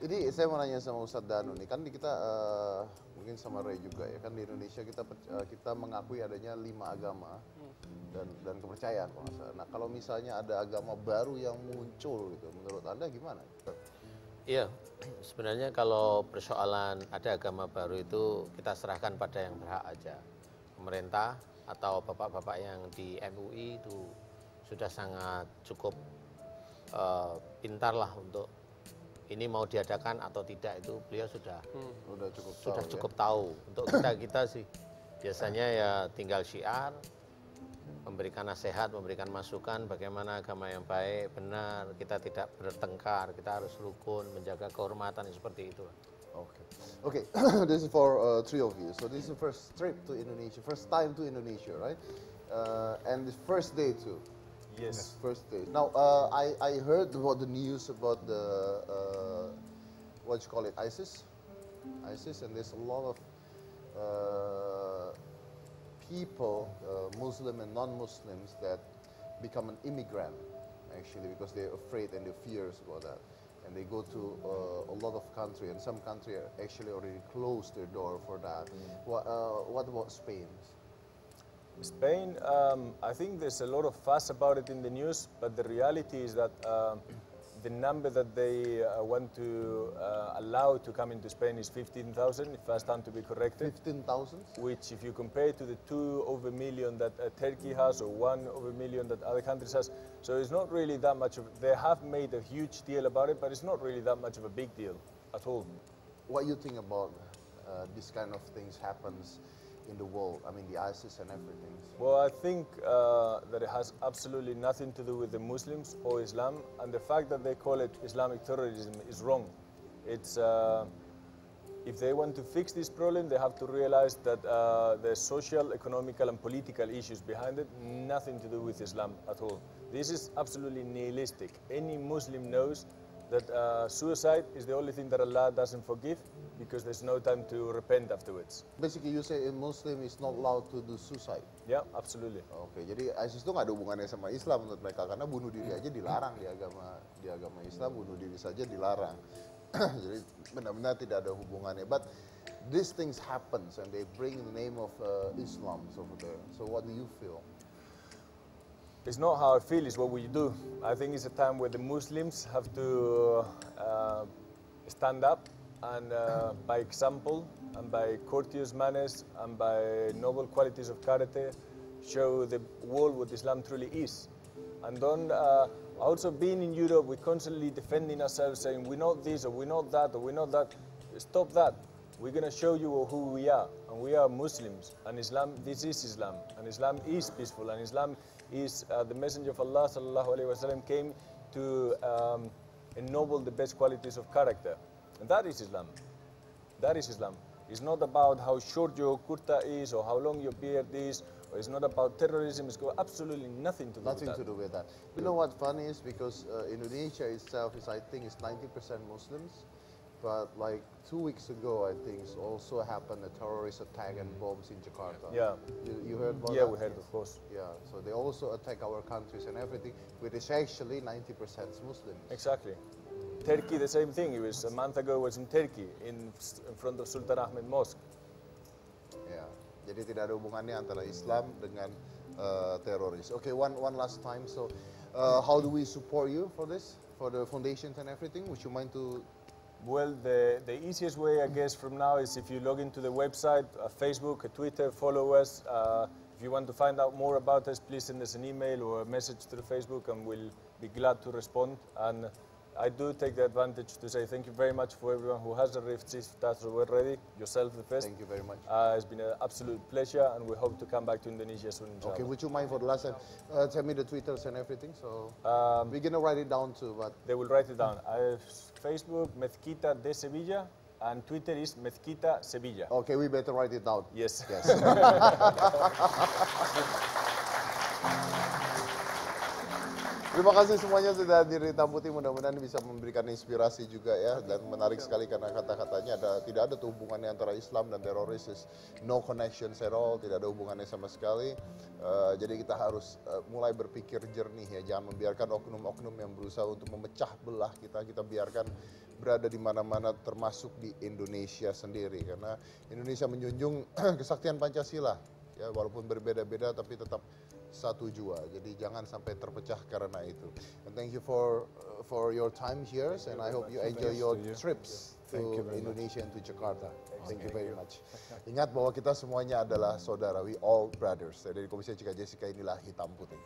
Ini saya mau nanya sama Ustadz Danu nih, kan kita mungkin sama Ray juga ya, kan di Indonesia kita mengakui adanya 5 agama dan kepercayaan kalau nggak salah. Nah kalau misalnya ada agama baru yang muncul gitu, menurut Anda gimana? Iya, sebenarnya kalau persoalan ada agama baru itu kita serahkan pada yang berhak aja. Pemerintah atau bapak-bapak yang di MUI itu sudah sangat cukup pintar lah untuk ini mau diadakan atau tidak, itu beliau sudah cukup tahu. Untuk kita sih biasanya ya tinggal syiar, memberikan nasihat, memberikan masukan bagaimana agama yang baik, benar, kita tidak bertengkar, kita harus rukun, menjaga kehormatan seperti itu. Okay. This is for three of you. So this is the first trip to Indonesia, first time to Indonesia, right? And the first day too. Yes. First day. Now, I heard about the news about the, what you call it, ISIS, and there's a lot of people, Muslim and non-Muslims, that become an immigrant, actually, because they're afraid and they're fears about that. And they go to a lot of countries, and some countries actually already closed their door for that. What about Spain? Spain, I think there's a lot of fuss about it in the news, but the reality is that the number that they want to allow to come into Spain is 15,000, if I stand to be corrected. 15,000? Which, if you compare to the 2 over million that Turkey has, or 1 over million that other countries has, so it's not really that much of, they have made a huge deal about it, but it's not really that much of a big deal at all. What you think about this kind of things happens in the world, I mean the ISIS and everything? Well, I think that it has absolutely nothing to do with the Muslims or Islam, and the fact that they call it Islamic terrorism is wrong. It's, if they want to fix this problem, they have to realize that there's social, economical and political issues behind it, nothing to do with Islam at all. This is absolutely nihilistic. Any Muslim knows that suicide is the only thing that Allah doesn't forgive, because there's no time to repent afterwards. Basically, you say a Muslim is not allowed to do suicide? Yeah, absolutely. Oke, jadi ISIS itu nggak ada hubungannya sama Islam menurut mereka, karena bunuh diri aja dilarang di agama Islam, bunuh diri saja dilarang. Jadi benar-benar tidak ada hubungannya. But these things happens and they bring the name of Islam over there. So what do you feel? It's not how I feel, it's what we do. I think it's a time where the Muslims have to stand up and by example and by courteous manners and by noble qualities of character show the world what Islam truly is. And don't, also being in Europe, we're constantly defending ourselves, saying we're not this or we're not that or we're not that. Stop that. We're going to show you who we are, and we are Muslims, and Islam, this is Islam, and Islam is peaceful, and Islam is the Messenger of Allah sallallahu alaihi wasallam came to ennoble the best qualities of character, and that is Islam. That is Islam. It's not about how short your kurta is or how long your beard is, or it's not about terrorism. It's got absolutely nothing to do with that. Nothing to do with that. You know what funny is, because Indonesia itself is, I think, is 90% Muslims. But like 2 weeks ago, I think, also happened a terrorist attack and bombs in Jakarta. Yeah. You heard about that? Yeah, we heard, of course. Yeah, so they also attack our countries and everything, which is actually 90% Muslims. Exactly. Turkey, the same thing. It was a month ago. Was in Turkey, in front of Sultan Ahmed Mosque. Ya, jadi tidak ada hubungannya antara Islam dengan teroris. Okay, one last time. So, how do we support you for this, for the foundations and everything? Would you mind to? Well, the easiest way, I guess, from now is if you log into the website, Facebook, Twitter, follow us. If you want to find out more about us, please send us an email or a message through Facebook, and we'll be glad to respond. And I do take the advantage to say thank you very much for everyone who has a Rift if that's already, yourself the first. Thank you very much. It's been an absolute pleasure, and we hope to come back to Indonesia soon. Okay, would you mind for the last time, tell me the Twitters and everything? So we're gonna write it down too, but they will write it down. Facebook, Mezquita de Sevilla, and Twitter is Mezquita Sevilla. Okay, we better write it down. Yes. Yes. Terima kasih semuanya sudah hadir di Hitam Putih. Mudah-mudahan bisa memberikan inspirasi juga ya. Dan menarik sekali karena kata-katanya tidak ada tuh hubungannya antara Islam dan teroris. No connection at all, tidak ada hubungannya sama sekali. Jadi kita harus mulai berpikir jernih ya. Jangan membiarkan oknum-oknum yang berusaha untuk memecah belah kita. Kita biarkan berada di mana-mana termasuk di Indonesia sendiri. Karena Indonesia menjunjung kesaktian Pancasila. Ya, walaupun berbeda-beda tapi tetap satu jua. Jadi jangan sampai terpecah karena itu. And thank you for your time here, and I hope you enjoy your trips to Indonesia and to Jakarta. Thank you very much. Ingat bahwa kita semuanya adalah saudara, we all brothers. Dari Komisi Cika Jessica inilah Hitam Putih.